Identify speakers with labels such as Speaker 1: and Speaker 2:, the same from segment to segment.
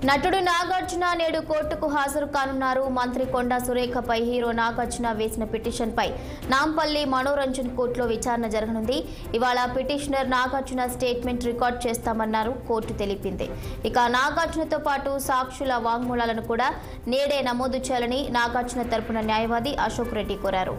Speaker 1: నటుడు నాగార్జున నేడు కోర్టుకు హాజరు కానున్నారు. మంత్రి కొండా సురేఖపై హీరో నాగార్జున వేసిన పిటిషన్పై నాంపల్లి మనోరంజన్ కోర్టులో విచారణ జరగనుంది. ఇవాళ పిటిషనర్ నాగార్జున స్టేట్మెంట్ రికార్డ్ చేస్తామన్నారు కోర్టు తెలిపింది. ఇక నాగార్జునతో పాటు సాక్షుల వాంగ్మూలాలను కూడా నేడే నమోదు చేయాలని నాగార్జున తరపున న్యాయవాది అశోక్ రెడ్డి కోరారు.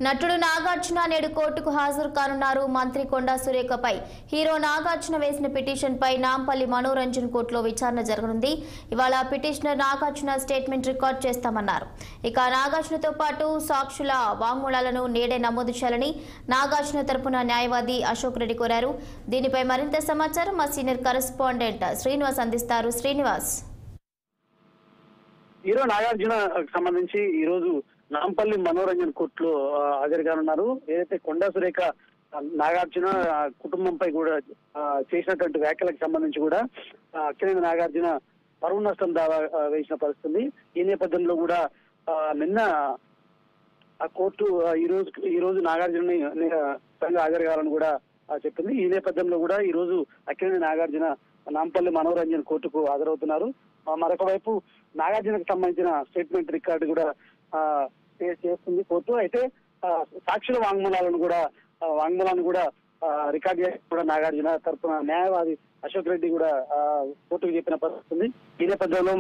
Speaker 1: నటుడు నాగార్జున నేడు కోర్టుకు హాజరు కానున్నారు. మంత్రి కొండా సురేఖపై హీరో నాగార్జున వేసిన పిటిషన్పై నాంపల్లి మనోరంజన్ కోర్టులో విచారణ జరగనుంది. ఇవాళ పిటిషనర్ నాగార్జున స్టేట్మెంట్ రికార్డ్ చేస్తామన్నారు. ఇక నాగార్జునతో పాటు సాక్షుల వాంగ్మూలాలను నేడే నమోదు చేయాలని నాగార్జున తరపున న్యాయవాది అశోక్ రెడ్డి కోరారు. దీనిపై మరింత సమాచారం మా సీనియర్ కరెస్పాండెంట్ శ్రీనివాస్ అందిస్తారు. శ్రీనివాస్,
Speaker 2: హీరో నాగార్జున సంబంధించి ఈ రోజు నాంపల్లి మనోరంజన్ కోర్టులో హాజరు కానున్నారు. ఏదైతే కొండా సురేఖ నాగార్జున కుటుంబంపై కూడా చేసినటువంటి వ్యాఖ్యలకు సంబంధించి కూడా అక్కినేని నాగార్జున పరువు నష్టం దావా వేసిన పరిస్థితి. ఈ నేపథ్యంలో కూడా నిన్న ఆ కోర్టు ఈ రోజు నాగార్జున హాజరు కావాలని కూడా చెప్పింది. ఈ నేపథ్యంలో కూడా ఈ రోజు అక్కినేని నాగార్జున నాంపల్లి మనోరంజన్ కోర్టుకు హాజరవుతున్నారు. మరొక వైపు నాగార్జునకు సంబంధించిన స్టేట్మెంట్ రికార్డు కూడా చేస్తుంది కోర్టు. అయితే సాక్షుల వాంగ్మూలాన్ని కూడా రికార్డ్ చేసి కూడా నాగార్జున తరఫున న్యాయవాది అశోక్ రెడ్డి కూడా కోర్టుకు చెప్పిన పరిస్థితి. ఈ నేపథ్యంలో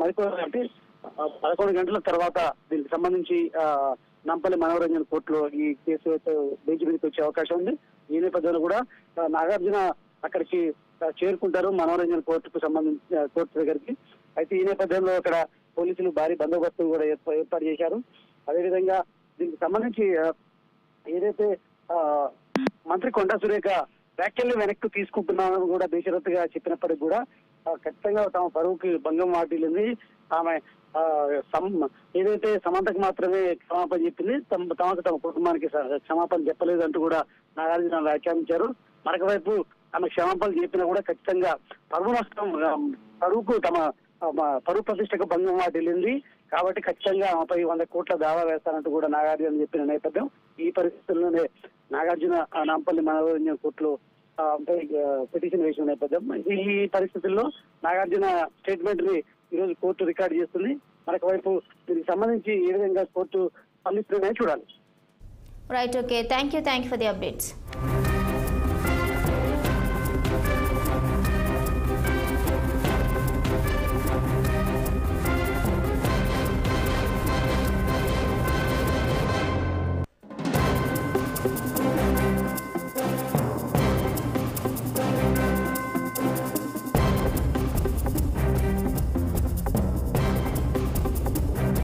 Speaker 2: మరికొంటే 11 గంటల తర్వాత దీనికి సంబంధించి నాంపల్లి మనోరంజన్ కోర్టులో ఈ కేసు బెంచ్ మీదకి వచ్చే అవకాశం ఉంది. ఈ నేపథ్యంలో కూడా నాగార్జున అక్కడికి చేరుకుంటారు మనోరంజన్ కోర్టుకు సంబంధించి కోర్టు దగ్గరికి. అయితే ఈ నేపథ్యంలో అక్కడ పోలీసులు భారీ బందోబస్తు కూడా ఏర్పాటు చేశారు. అదేవిధంగా దీనికి సంబంధించి ఏదైతే మంత్రి కొండా సురేఖ వ్యాఖ్యల్ని వెనక్కి తీసుకుంటున్నామని కూడా బేషరతుగా చెప్పినప్పటికీ కూడా ఖచ్చితంగా తమ పరువుకి భంగం వాటిల్లింది. ఆమె ఏదైతే సమంతకు మాత్రమే క్షమాపణ చెప్పింది, తమ కుటుంబానికి క్షమాపణ చెప్పలేదంటూ కూడా నాగార్జున వ్యాఖ్యానించారు. మరొక వైపు ఆమె క్షమాపణలు చెప్పినా కూడా ఖచ్చితంగా పరువు నష్టం పరువుకు పరువు ప్రతిష్టకు భంగం వాటిల్లింది కాబట్టి ఖచ్చితంగా ఆమెపై 100 కోట్ల దావా వేస్తానంటూ కూడా నాగార్జున చెప్పిన నేపథ్యం. ఈ పరిస్థితుల్లోనే నాగార్జున నాంపల్లి మనోరంజన్ కోర్టులో పిటిషన్ వేసిన నేపథ్యం. ఈ పరిస్థితుల్లో నాగార్జున స్టేట్మెంట్ ని ఈరోజు కోర్టు రికార్డు చేస్తుంది. మరొక వైపు దీనికి సంబంధించి ఏ విధంగా కోర్టు స్పందిస్తుందని చూడాలి.
Speaker 1: Right, okay, thank you for the updates.
Speaker 3: Thank you.